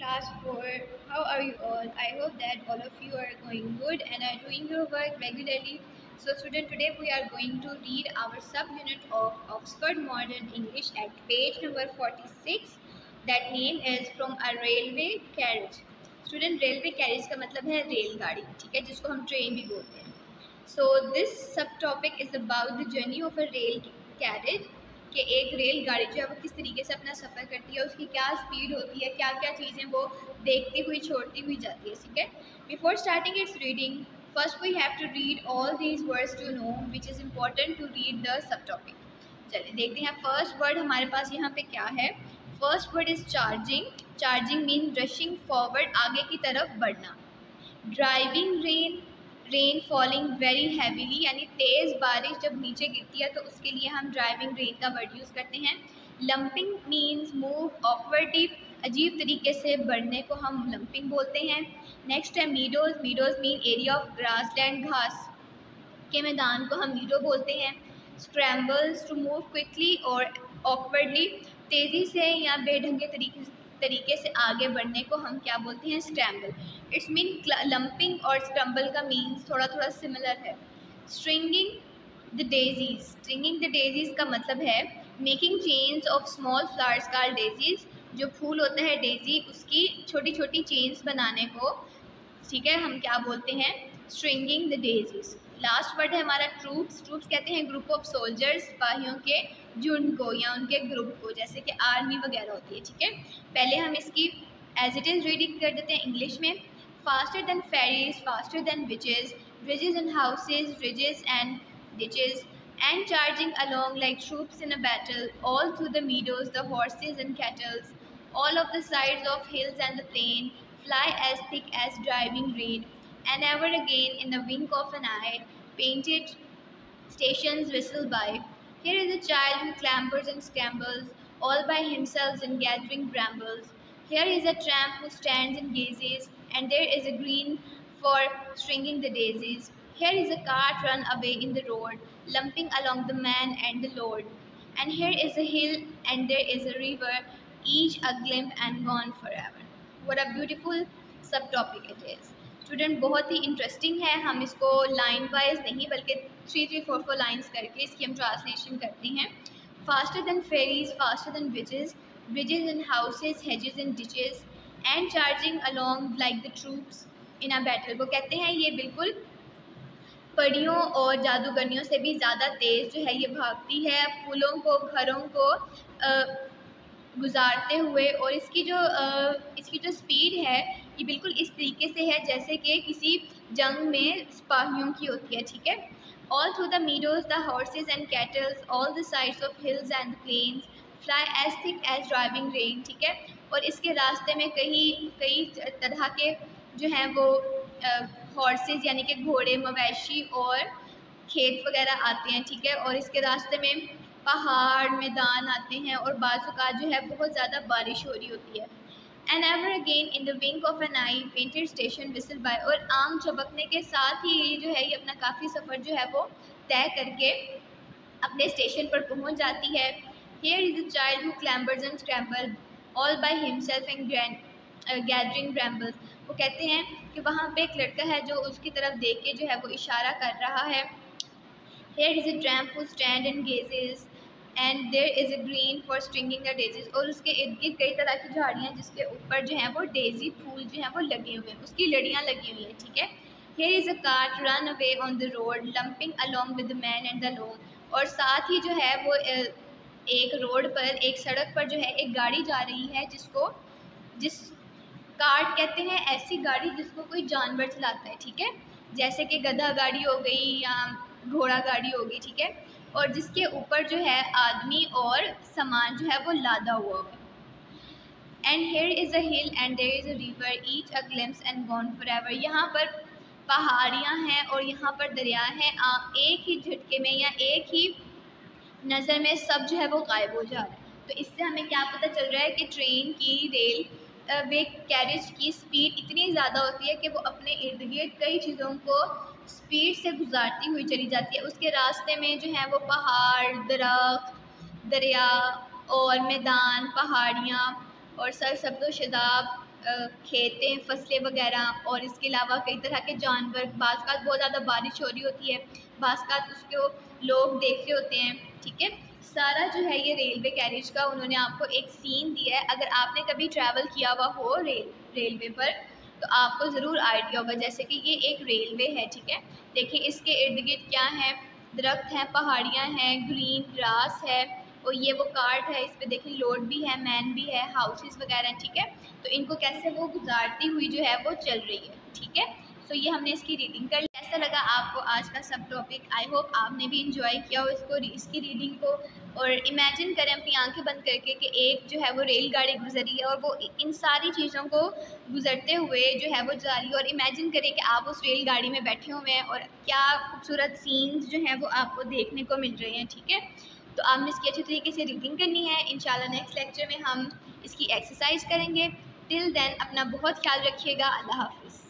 Class 4. How are you all? I hope that all of you are going good and are doing your work regularly. So student, today we are going to read our subunit of Oxford Modern English at page number 46. That name is From a Railway Carriage. Student, railway carriage का मतलब है रेलगाड़ी, ठीक है, जिसको हम train भी बोलते हैं. So this subtopic is about the journey of a rail carriage. कि एक रेलगाड़ी जो है वो किस तरीके से अपना सफ़र करती है, उसकी क्या स्पीड होती है, क्या क्या चीज़ें वो देखती हुई छोड़ती हुई जाती है. ठीक है. Before starting its reading, first we have to read all these words to know which is important to read the subtopic. चलिए देखते हैं फर्स्ट वर्ड हमारे पास यहाँ पे क्या है. First word is charging. Charging mean rushing forward, आगे की तरफ बढ़ना. Driving rain, rain falling very heavily, यानी तेज़ बारिश जब नीचे गिरती है तो उसके लिए हम ड्राइविंग रेन का वर्ड यूज़ करते हैं. लंपिंग मीन्स मूव ऑकवर्डली, अजीब तरीके से बढ़ने को हम लंपिंग बोलते हैं. नेक्स्ट है meadows. Meadows mean area of grassland, घास के मैदान को हम मीडो बोलते हैं. स्क्रैम्बल्स टू मूव क्विकली और ऑकवर्डली, तेज़ी से या बेढंगे तरीके से आगे बढ़ने को हम क्या बोलते हैं, स्क्रैम्बल. इट्स मीन लंपिंग और स्क्रम्बल का मीन्स थोड़ा थोड़ा सिमिलर है. Stringing the daisies. Stringing the daisies का मतलब है making chains of small flowers called daisies. जो फूल होता है डेजी, उसकी छोटी छोटी चेन्स बनाने को, ठीक है, हम क्या बोलते हैं, stringing the daisies. Last word है हमारा ट्रूप्स. ट्रूप्स कहते हैं ग्रुप ऑफ सोल्जर्स, सिपाहियों के झुंड को या उनके ग्रुप को, जैसे कि आर्मी वगैरह होती है. ठीक है. पहले हम इसकी एज इट इज़ रीडिंग कर देते हैं इंग्लिश में. Faster than fairies, faster than witches, bridges and houses, hedges and ditches, and charging along like troops in a battle, all through the meadows, the horses and cattle, all of the sides of hills and the plain, fly as thick as driving rain, and ever again in the wink of an eye, painted stations whistle by. Here is a child who clambers and scrambles, all by himself in gathering brambles. Here is a tramp who stands and gazes, and there is a green for stringing the daisies. Here is a cart run away in the road, lumping along the man and the lord. And here is a hill, and there is a river, each a glimpse and gone forever. What a beautiful subtopic it is. Student, बहुत ही interesting है. हम इसको line wise नहीं बल्कि 3-3-4-4 lines करके इसकी हम translation करते हैं. Faster than fairies, faster than bridges, bridges and houses, hedges and ditches, and charging along like the troops in a battle. वो कहते हैं ये बिल्कुल परियों और जादूगरनियों से भी ज़्यादा तेज़ जो है ये भागती है, पुलों को, घरों को गुजारते हुए. और इसकी जो स्पीड है ये बिल्कुल इस तरीके से है जैसे कि किसी जंग में सिपाहियों की होती है. ठीक है. All through the meadows, the horses and cattles, all the sides of hills and plains, fly as thick as driving rain. ठीक है. और इसके रास्ते में कई तरह के जो हैं वो हॉर्सेज यानी कि घोड़े, मवेशी और खेत वगैरह आते हैं. ठीक है. और इसके रास्ते में पहाड़, मैदान आते हैं और बाज़ जो है बहुत ज़्यादा बारिश हो रही होती है. And ever again in the wink of an eye, painted station whistle by. और आम चबकने के साथ ही ये जो है ये अपना काफ़ी सफ़र जो है वो तय करके अपने स्टेशन पर पहुंच जाती है. Here is a child who clambers and scramble, all by himself and gathering brambles. वो कहते हैं कि वहाँ पे एक लड़का है जो उसकी तरफ देख के जो है वो इशारा कर रहा है. Here is a tramp who stand and gazes, and there is a green for stringing the daisies. और उसके इर्द गिर्द कई तरह की झाड़ियाँ जिसके ऊपर जो हैं वो डेजी फूल जो हैं वो लगे हुए हैं, उसकी लड़ियाँ लगी हुई हैं. ठीक है. Here is a cart run away on the road, lumping along with the man and the lord. और साथ ही जो है वो एक रोड पर, एक सड़क पर जो है एक गाड़ी जा रही है जिस कार्ट कहते हैं ऐसी गाड़ी जिसको कोई जानवर चलाता है. ठीक है. जैसे कि गधा गाड़ी हो गई या घोड़ा गाड़ी होगी. ठीक है. और जिसके ऊपर जो है आदमी और सामान जो है वो लादा हुआ होगा. And here is a hill and there is a river, each a glimpse and gone forever. यहाँ पर पहाड़ियाँ हैं और यहाँ पर दरिया है. एक ही झटके में या एक ही नज़र में सब जो है वो गायब हो जा रहा है. तो इससे हमें क्या पता चल रहा है कि ट्रेन की, रेल वे कैरिज की स्पीड इतनी ज़्यादा होती है कि वो अपने इर्द गिर्द कई चीज़ों को स्पीड से गुजारती हुई चली जाती है. उसके रास्ते में जो है वो पहाड़, दरख्त, दरिया और मैदान, पहाड़ियाँ और सरसब्ज़ व शादाब खेतें, फसलें वगैरह, और इसके अलावा कई तरह के जानवर। बाज़ का बहुत ज़्यादा बारिश हो रही होती है, बाज़ का उसको लोग देख रहे होते हैं। ठीक है, सारा जो है ये रेलवे कैरिज का उन्होंने आपको एक सीन दिया है। अगर आपने कभी ट्रैवल किया हुआ हो रेलवे पर तो आपको ज़रूर आइडिया होगा। जैसे कि ये एक रेलवे है, ठीक है, देखिए इसके इर्द गिर्द क्या है, दरख्त हैं, पहाड़ियाँ हैं, ग्रीन ग्रास है, और ये वो कार्ट है, इस पे देखिए लोड भी है, मैन भी है, हाउसेस वगैरह हैं। ठीक है, तो इनको कैसे वो गुजारती हुई जो है वो चल रही है। ठीक है, तो ये हमने इसकी रीडिंग कर ली। कैसा लगा आपको आज का सब टॉपिक? आई होप आपने भी इंजॉय किया हो इसकी रीडिंग को। और इमेजिन करें अपनी आंखें बंद करके कि एक जो है वो रेलगाड़ी गुजरी है और वो इन सारी चीज़ों को गुजरते हुए जो है वो जा रही है। और इमेजिन करें कि आप उस रेलगाड़ी में बैठे हुए हैं और क्या खूबसूरत सीन्स जो हैं वो आपको देखने को मिल रहे हैं। ठीक है, तो आपने इसकी अच्छी तरीके से रीडिंग करनी है। इंशाल्लाह नेक्स्ट लेक्चर में हम इसकी एक्सरसाइज करेंगे। टिल देन अपना बहुत ख्याल रखिएगा। अल्लाह हाफिज़।